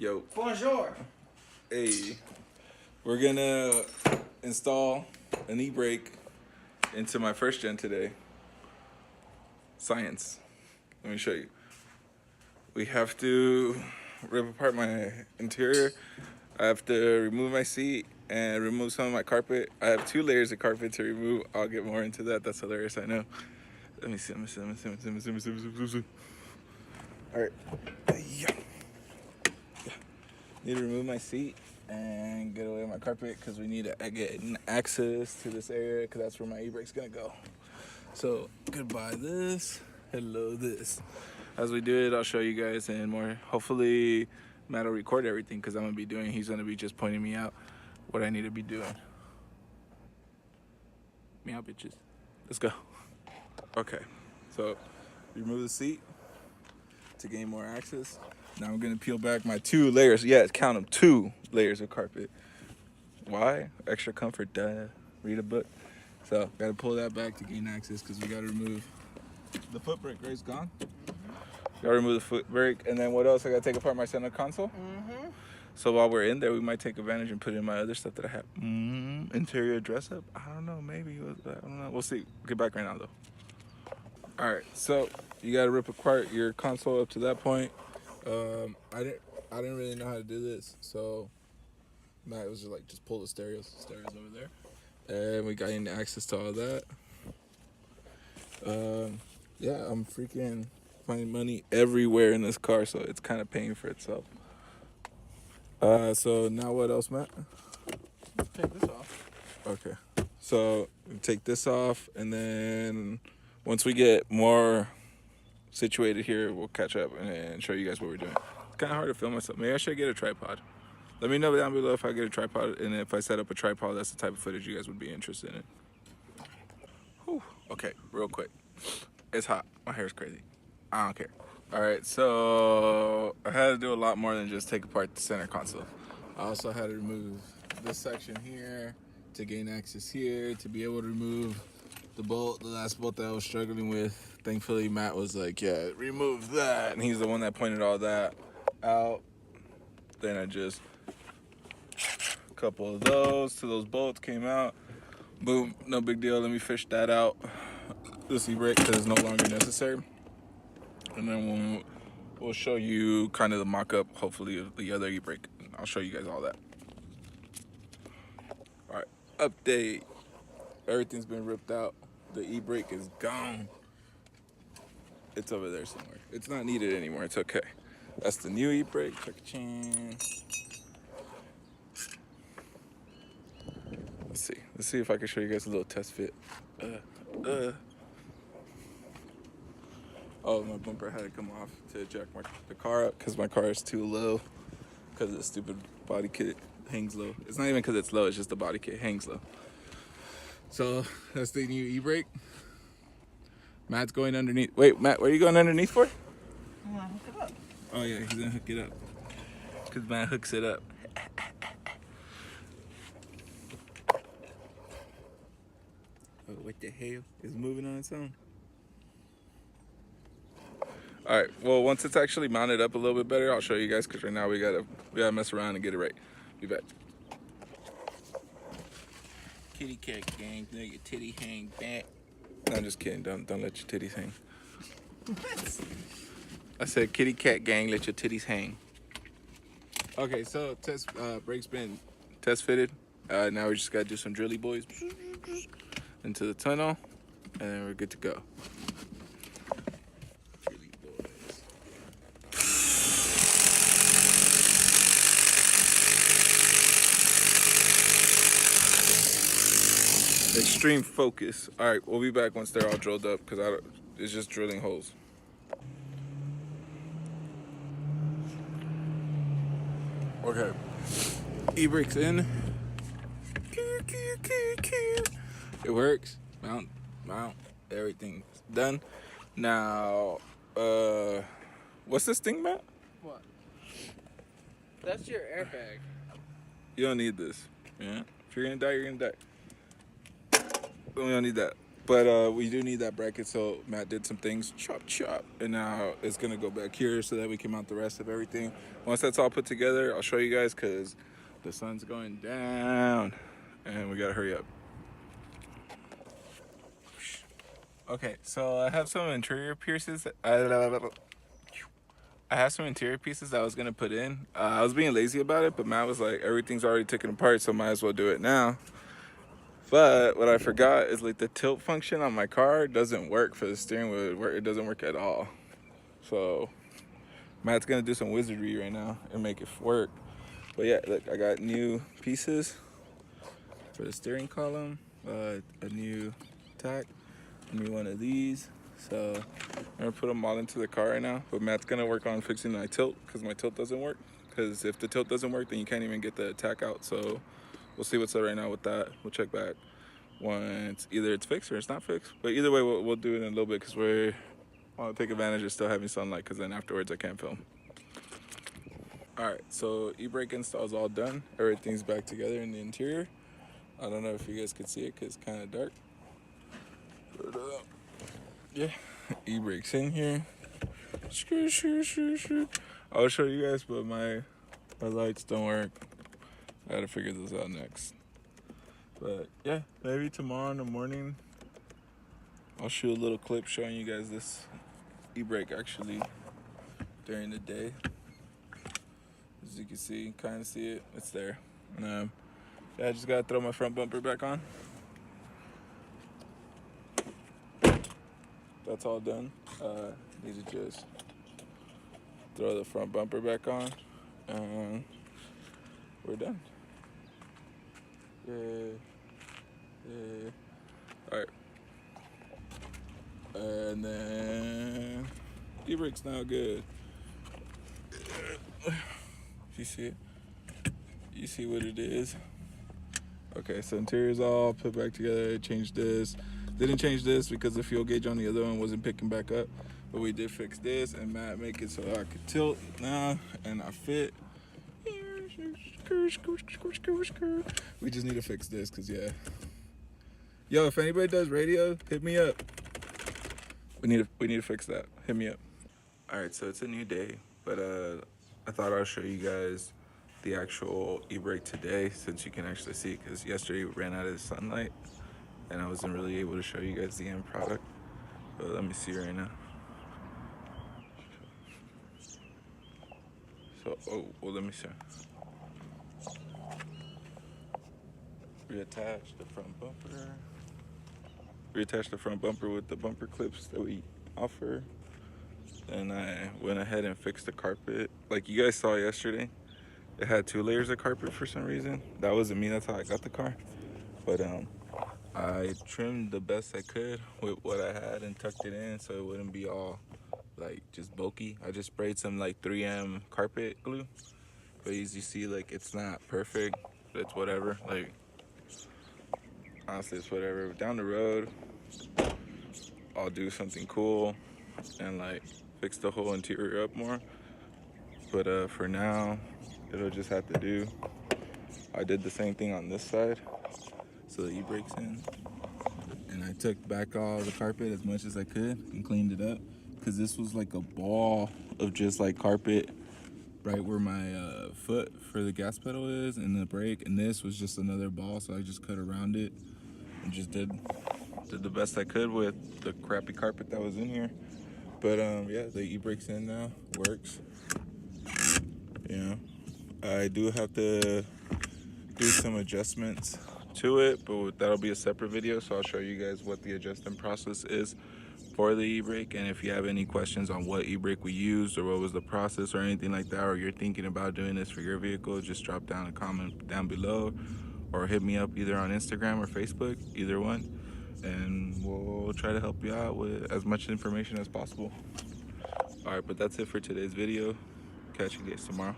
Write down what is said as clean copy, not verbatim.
Yo. Bonjour. Hey. We're gonna install an Ebrake into my first gen today. Science. Let me show you. We have to rip apart my interior. I have to remove my seat and remove some of my carpet. I have 2 layers of carpet to remove. I'll get more into that. That's hilarious, I know. Let me see. All right. Yeah. Need to remove my seat and get away with my carpet because we need to get access to this area because that's where my Ebrake's gonna go. So goodbye this, hello this. As we do it, I'll show you guys and more. Hopefully Matt will record everything because he's gonna be just pointing me out what I need to be doing. Meow bitches. Let's go. Okay, so remove the seat to gain more access. Now I'm gonna peel back my 2 layers. Yeah, count them, 2 layers of carpet. Why? Extra comfort, duh. Read a book. So gotta pull that back to gain access because we gotta remove the foot brake. Right, it's gone. Gotta remove the foot brake, and then what else? I gotta take apart my center console. So while we're in there, we might take advantage and put in my other stuff that I have. Interior dress up. I don't know. Maybe. I don't know. We'll see. Get back right now though. All right. So you gotta rip apart your console up to that point. I didn't really know how to do this, so Matt was just like, just pull the stereos over there, and we got into access to all that. Yeah, I'm freaking finding money everywhere in this car, so it's kind of paying for itself. So now what else, Matt? Take this off. Okay, so we take this off, and then once we get more situated here, we'll catch up and show you guys what we're doing. It's kind of hard to film myself. Maybe I should get a tripod. Let me know down below if I get a tripod, and if I set up a tripod, that's the type of footage you guys would be interested in. Whew. Okay, real quick. It's hot. My hair's crazy. I don't care. All right, so I had to do a lot more than just take apart the center console. I also had to remove this section here to gain access here, to be able to remove the last bolt that I was struggling with. Thankfully, Matt was like, yeah, remove that. And he's the one that pointed all that out. Then I just, a couple of those till those bolts came out. Boom, no big deal. Let me fish that out. This Ebrake because it's no longer necessary. And then we'll show you kind of the mock-up, hopefully, of the other Ebrake. I'll show you guys all that. All right, update. Everything's been ripped out. The Ebrake is gone. It's over there somewhere. It's not needed anymore. It's okay. That's the new Ebrake. Cha-cha-chan. Let's see if I can show you guys a little test fit. Oh, my bumper had to come off to jack the car up because my car is too low because the stupid body kit hangs low. It's not even because it's low, it's just the body kit hangs low. So that's the new Ebrake. Matt's going underneath. Wait, Matt, what are you going underneath for? I'm gonna hook it up. Oh yeah, he's gonna hook it up because Matt hooks it up. Oh, what the hell? It's moving on its own. All right, well, once it's actually mounted up a little bit better, I'll show you guys because right now we gotta mess around and get it right. Be back. Kitty cat gang, let your titty hang back. No, I'm just kidding. Don't let your titties hang. I said kitty cat gang, let your titties hang. Okay, so brake's been test fitted. Now we just gotta do some drilly boys into the tunnel, and then we're good to go. Drilly boys. Extreme focus. All right, we'll be back once they're all drilled up because it's just drilling holes. Okay, Ebrake's in. It works. Mount, everything's done. Now, what's this thing, Matt? What? That's your airbag. You don't need this. Yeah. If you're gonna die, you're gonna die. We don't need that. But we do need that bracket, so Matt did some things, chop chop, and now it's gonna go back here so that we can mount the rest of everything. Once that's all put together, I'll show you guys because the sun's going down, and we gotta hurry up. Okay, so I have some interior pieces. I have some interior pieces that I was gonna put in. I was being lazy about it, but Matt was like, everything's already taken apart, so might as well do it now. But what I forgot is like the tilt function on my car doesn't work for the steering wheel. It doesn't work at all. So Matt's gonna do some wizardry right now and make it work. But yeah, look, I got new pieces for the steering column, a new tack, a new one of these. So I'm gonna put them all into the car right now. But Matt's gonna work on fixing my tilt because my tilt doesn't work. Because if the tilt doesn't work, then you can't even get the tack out. So we'll see what's up right now with that. We'll check back once either it's fixed or it's not fixed. But either way, we'll do it in a little bit because we want to take advantage of still having sunlight because then afterwards I can't film. All right, so Ebrake install is all done. Everything's back together in the interior. I don't know if you guys could see it because it's kind of dark. But yeah, Ebrake's in here. I'll show you guys, but my lights don't work. I gotta figure this out next. But yeah, maybe tomorrow in the morning I'll shoot a little clip showing you guys this Ebrake actually during the day. As you can see, kind of see it, it's there. And yeah, I just gotta throw my front bumper back on. That's all done. Need to just throw the front bumper back on, and we're done. Yeah. All right. And then Ebrake's now good. If you see it, you see what it is. Okay, so interior's all put back together. Changed this. Didn't change this because the fuel gauge on the other one wasn't picking back up. But we did fix this, and Matt make it so I could tilt now, and I fit. We just need to fix this, cause yeah. Yo, if anybody does radio, hit me up. We need to fix that. Hit me up. All right, so it's a new day, but I thought I'll show you guys the actual Ebrake today, since you can actually see, because yesterday we ran out of sunlight, and I wasn't really able to show you guys the end product. But let me see right now. So, oh, well, let me see. Reattach the front bumper. Reattach the front bumper with the bumper clips that we offer. Then I went ahead and fixed the carpet. Like you guys saw yesterday, it had 2 layers of carpet for some reason. That wasn't me, that's how I got the car. But I trimmed the best I could with what I had and tucked it in so it wouldn't be all like just bulky. I just sprayed some like 3M carpet glue. But as you see, like it's not perfect, but it's whatever. Like honestly, it's whatever. Down the road, I'll do something cool and like fix the whole interior up more. But for now, it'll just have to do. I did the same thing on this side, so the Ebrake's in, and I took back all the carpet as much as I could and cleaned it up, because this was like a ball of just like carpet right where my foot for the gas pedal is and the brake, and this was just another ball, so I just cut around it and just did the best I could with the crappy carpet that was in here. But yeah, the Ebrake's in now, works. You know, I do have to do some adjustments to it, but that'll be a separate video, so I'll show you guys what the adjustment process is for the Ebrake. And if you have any questions on what Ebrake we used or what was the process or anything like that, or you're thinking about doing this for your vehicle, just drop down a comment down below or hit me up either on Instagram or Facebook, either one, and we'll try to help you out with as much information as possible. All right, but that's it for today's video. Catch you guys tomorrow.